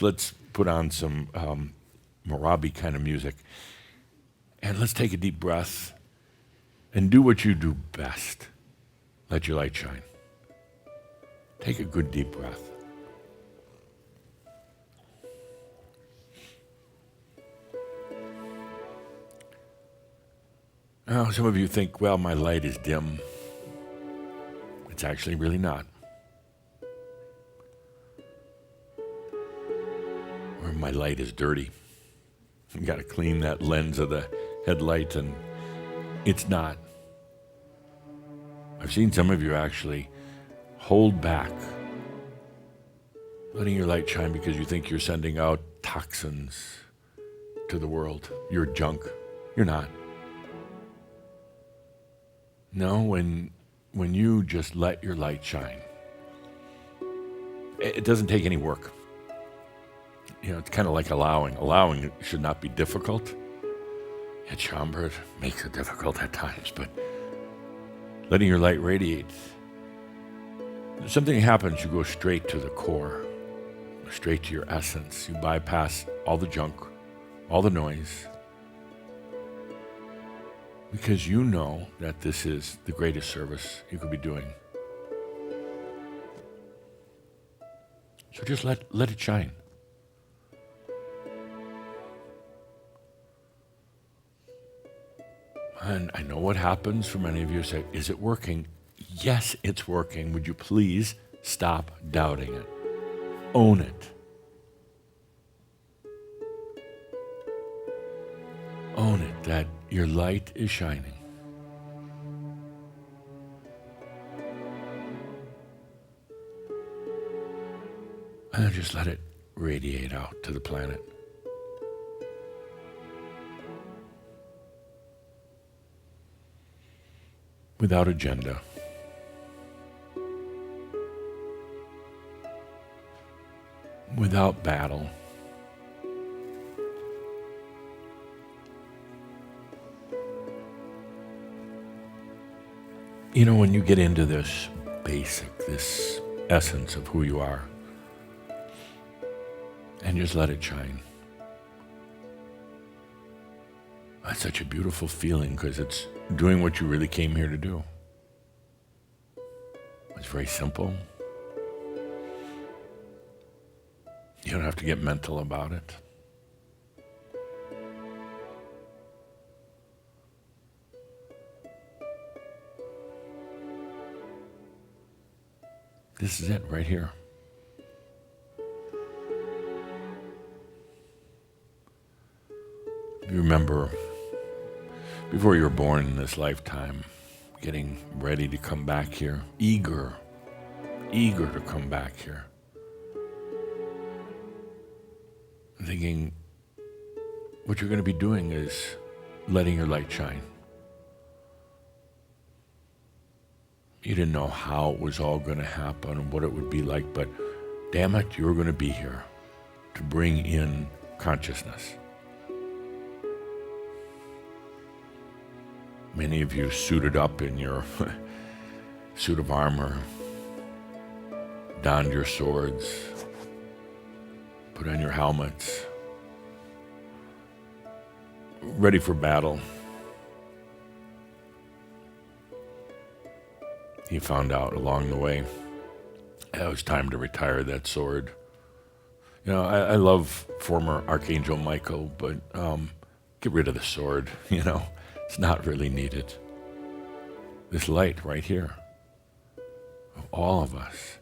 Let's put on some Merabh kind of music, and let's take a deep breath and do what you do best. Let your light shine. Take a good deep breath. Now, some of you think, well, my light is dim. It's actually really not. Or my light is dirty. You got to clean that lens of the headlight, and it's not. I've seen some of you actually hold back, letting your light shine because you think you're sending out toxins to the world. You're junk. You're not. No, when you just let your light shine, it doesn't take any work. It's kind of like allowing. Allowing should not be difficult. Yet Shaumbra makes it difficult at times, but letting your light radiate, something happens, you go straight to the core, straight to your essence. You bypass all the junk, all the noise, because you know that this is the greatest service you could be doing. So just let it shine. And I know what happens for many of you. Say, is it working? Yes, it's working. Would you please stop doubting it? Own it. Own it, that your light is shining. And just let it radiate out to the planet. Without agenda. Without battle. When you get into this basic, this essence of who you are, and just let it shine, that's such a beautiful feeling because it's doing what you really came here to do. It's very simple. You don't have to get mental about it. This is it right here. You remember, before you were born in this lifetime, getting ready to come back here, eager to come back here. Thinking what you're going to be doing is letting your light shine. You didn't know how it was all going to happen and what it would be like, but damn it, you were going to be here to bring in consciousness. Many of you suited up in your suit of armor, donned your swords, put on your helmets, ready for battle. You found out along the way it was time to retire that sword. I love former Archangel Michael, but get rid of the sword, It's not really needed. This light right here, of all of us,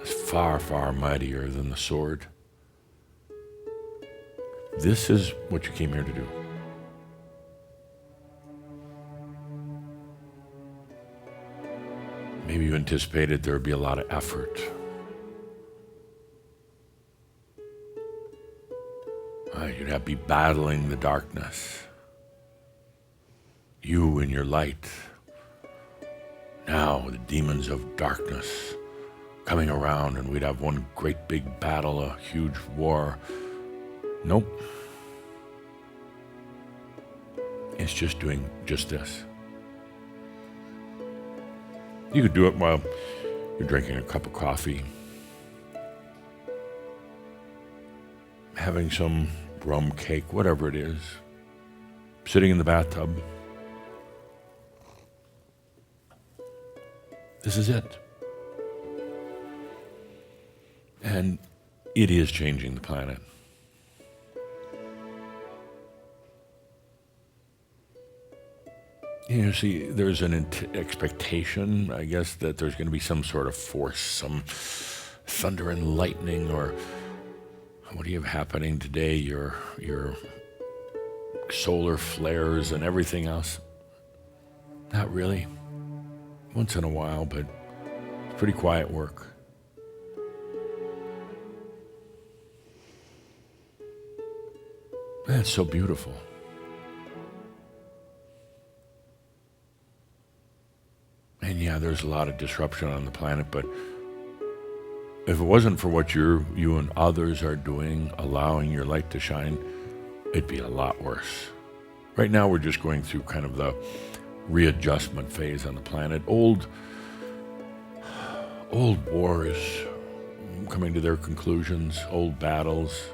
is far, far mightier than the sword. This is what you came here to do. Maybe you anticipated there would be a lot of effort. You'd have to be battling the darkness. You and your light. Now the demons of darkness coming around, and we'd have one great big battle, a huge war. Nope. It's just doing just this. You could do it while you're drinking a cup of coffee. having some rum cake, whatever it is, sitting in the bathtub. This is it. And it is changing the planet. See, there's an expectation, I guess, that there's going to be some sort of force, some thunder and lightning, or what do you have happening today? Your solar flares and everything else. Not really. Once in a while, but it's pretty quiet work. That's so beautiful. And yeah, there's a lot of disruption on the planet, but if it wasn't for what you and others are doing, allowing your light to shine, it'd be a lot worse. Right now, we're just going through kind of the readjustment phase on the planet. Old wars coming to their conclusions, old battles.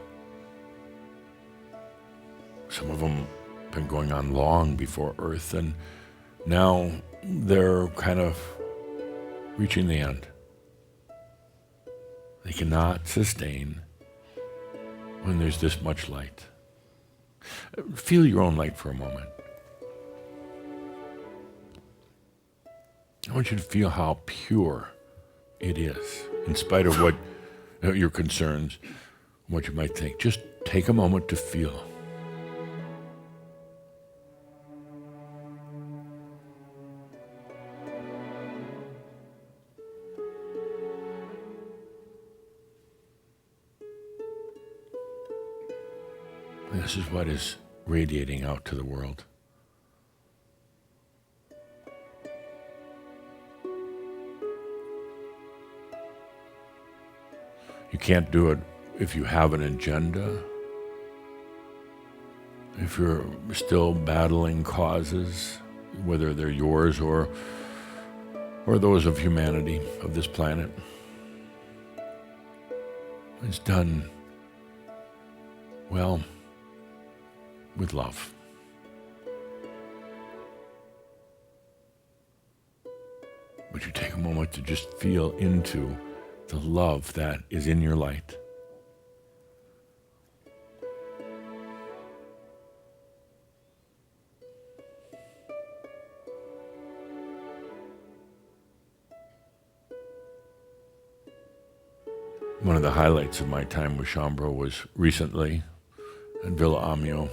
Some of them have been going on long before Earth, and now they're kind of reaching the end. They cannot sustain when there's this much light. Feel your own light for a moment. I want you to feel how pure it is, in spite of what your concerns, what you might think. Just take a moment to feel. And this is what is radiating out to the world. You can't do it if you have an agenda, if you're still battling causes, whether they're yours or those of humanity, of this planet. It's done, well, with love. Would you take a moment to just feel into the love that is in your light? One of the highlights of my time with Shaumbra was recently at Villa Amio,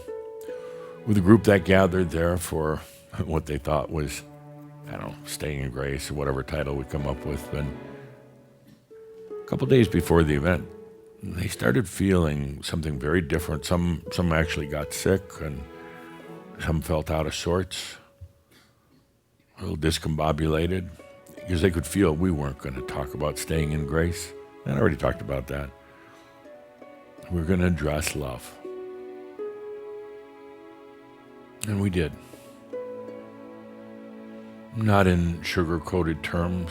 with a group that gathered there for what they thought was, I don't know, Staying in Grace, or whatever title we come up with. But a couple days before the event, they started feeling something very different. Some actually got sick, and some felt out of sorts, a little discombobulated, because they could feel we weren't going to talk about staying in grace. And I already talked about that. We're going to address love. And we did. Not in sugar-coated terms,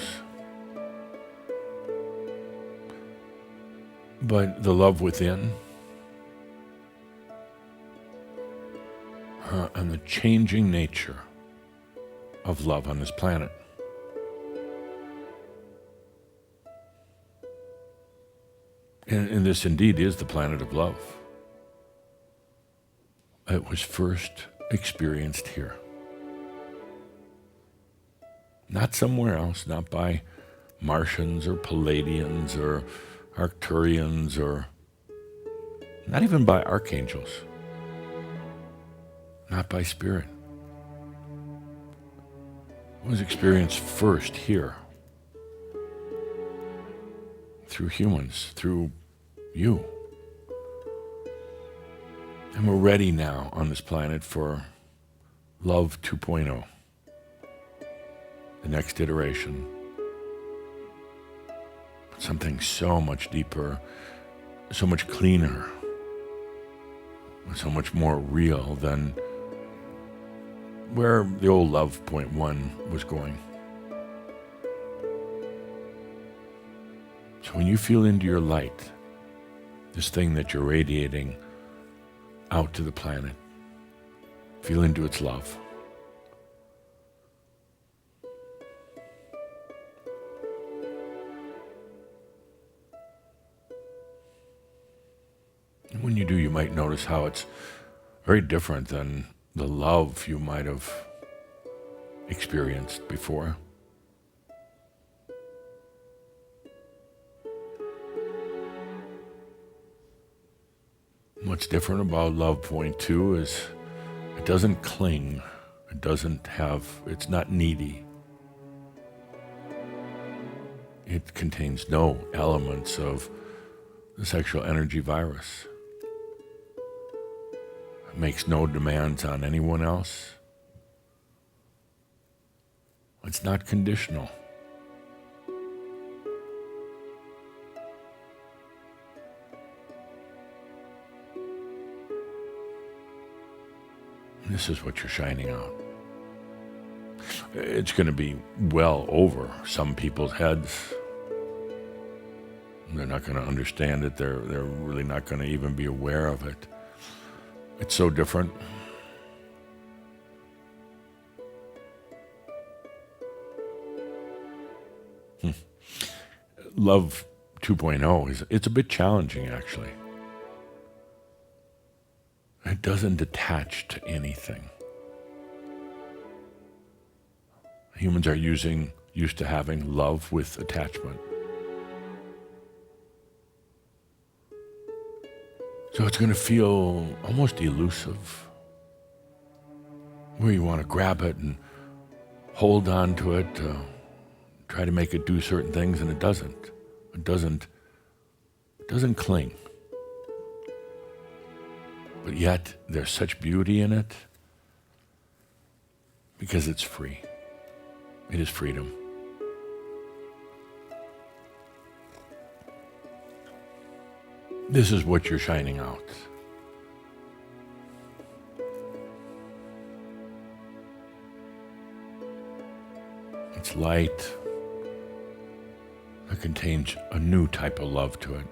but the love within, and the changing nature of love on this planet. And this indeed is the planet of love. It was first experienced here. Not somewhere else, not by Martians or Palladians or Arcturians, or not even by archangels, not by spirit. It was experienced first here, through humans, through you. And we're ready now on this planet for Love 2.0, the next iteration. Something so much deeper, so much cleaner, so much more real than where the old Love 0.1 was going. So when you feel into your light, this thing that you're radiating out to the planet. Feel into its love. And when you do, you might notice how it's very different than the love you might have experienced before. What's different about love point 2 is it doesn't cling. It's not needy. It contains no elements of the sexual energy virus. It makes no demands on anyone else. It's not conditional. This is what you're shining out. It's going to be well over some people's heads. They're not going to understand it. They're really not going to even be aware of it. It's so different. Love 2.0 it's a bit challenging, actually. It doesn't attach to anything. Humans are used to having love with attachment. So it's going to feel almost elusive, where you want to grab it and hold on to it, try to make it do certain things, and it doesn't. It doesn't cling. But yet, there's such beauty in it because it's free. It is freedom. This is what you're shining out. It's light that contains a new type of love to it.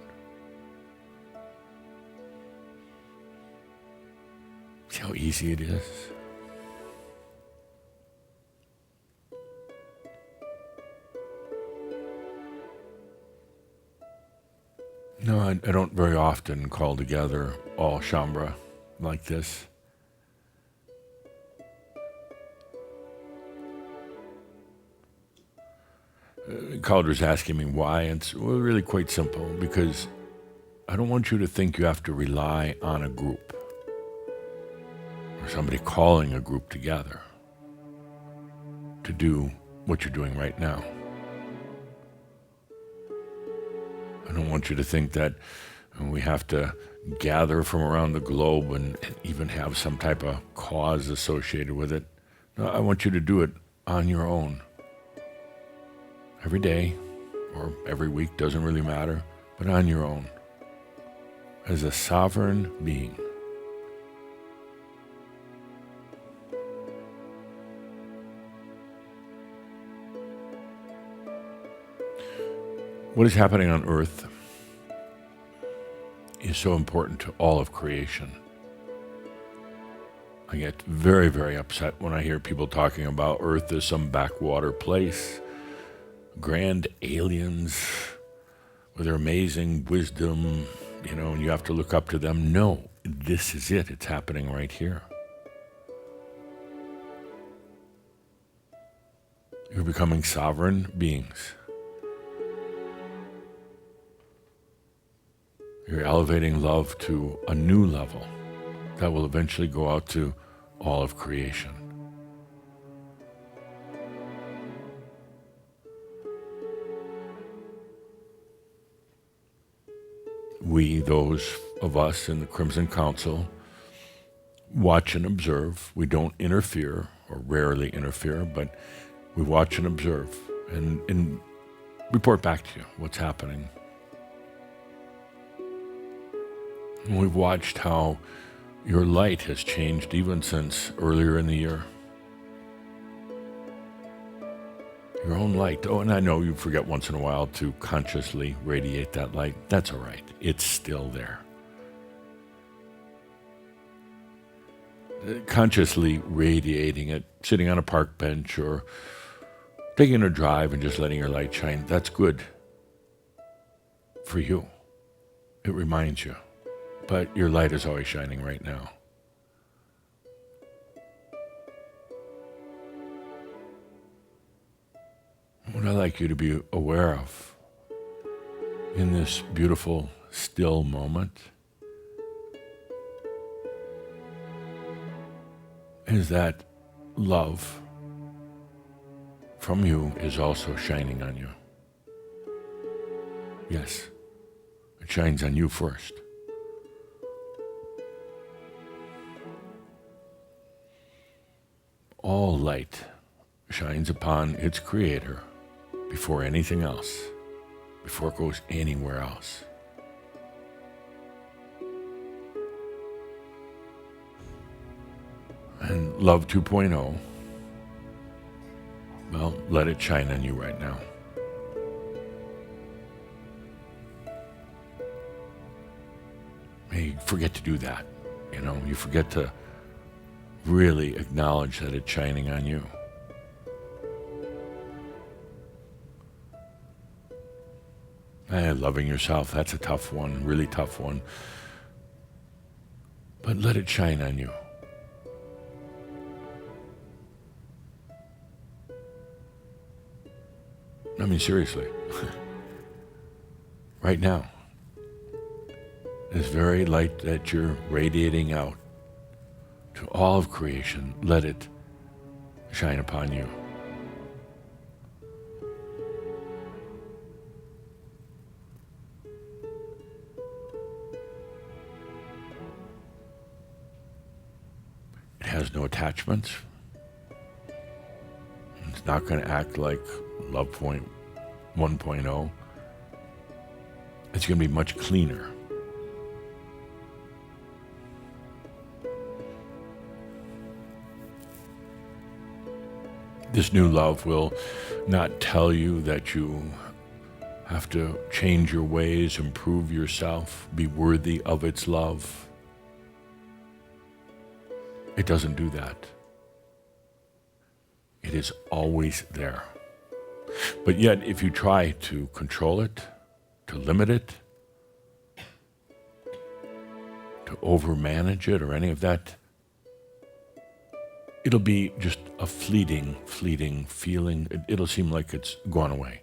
See how easy it is? No, I don't very often call together all Shaumbra like this. Calder's asking me why. It's really quite simple, because I don't want you to think you have to rely on a group or somebody calling a group together to do what you're doing right now. I don't want you to think that we have to gather from around the globe and even have some type of cause associated with it. No, I want you to do it on your own. Every day or every week, doesn't really matter, but on your own. As a sovereign being. What is happening on Earth is so important to all of creation. I get very, very upset when I hear people talking about Earth as some backwater place. Grand aliens with their amazing wisdom, and you have to look up to them. No, this is it. It's happening right here. You're becoming sovereign beings. You're elevating love to a new level that will eventually go out to all of creation. We, those of us in the Crimson Council, watch and observe. We don't interfere, or rarely interfere, but we watch and observe and report back to you what's happening. And we've watched how your light has changed even since earlier in the year. Your own light. Oh, and I know you forget once in a while to consciously radiate that light. That's all right. it's still there. Consciously radiating it, sitting on a park bench or taking a drive and just letting your light shine, that's good for you. It reminds you. But your light is always shining right now. What I'd like you to be aware of in this beautiful, still moment is that love from you is also shining on you. Yes, it shines on you first. All light shines upon its creator before anything else, before it goes anywhere else. And love 2.0, well, let it shine on you right now. You forget to do that, you forget to really acknowledge that it's shining on you. Loving yourself, that's a tough one, really tough one. But let it shine on you. I mean, seriously. Right now, this very light that you're radiating out to all of creation, let it shine upon you. It has no attachments. It's not going to act like Love Point 1.0. It's going to be much cleaner. This new love will not tell you that you have to change your ways, improve yourself, be worthy of its love. It doesn't do that. It is always there. But yet, if you try to control it, to limit it, to overmanage it or any of that, it'll be just a fleeting feeling. It'll seem like it's gone away.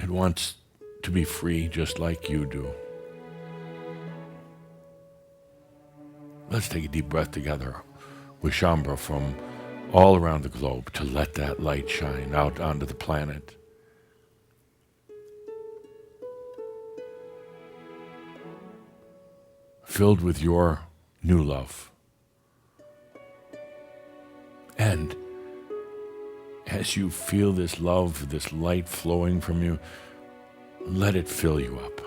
It wants to be free just like you do. Let's take a deep breath together with Shaumbra from all around the globe to let that light shine out onto the planet. Filled with your new love. And as you feel this love, this light flowing from you, let it fill you up.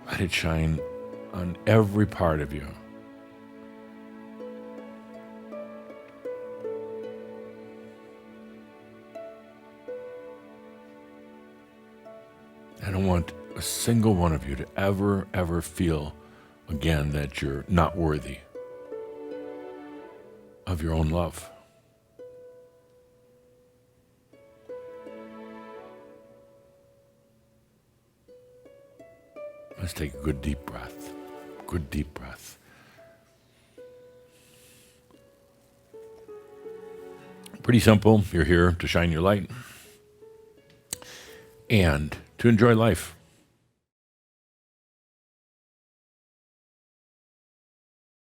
Let it shine on every part of you. I don't want a single one of you to ever feel again that you're not worthy of your own love. Let's take a good deep breath. Good deep breath. Pretty simple. You're here to shine your light and to enjoy life.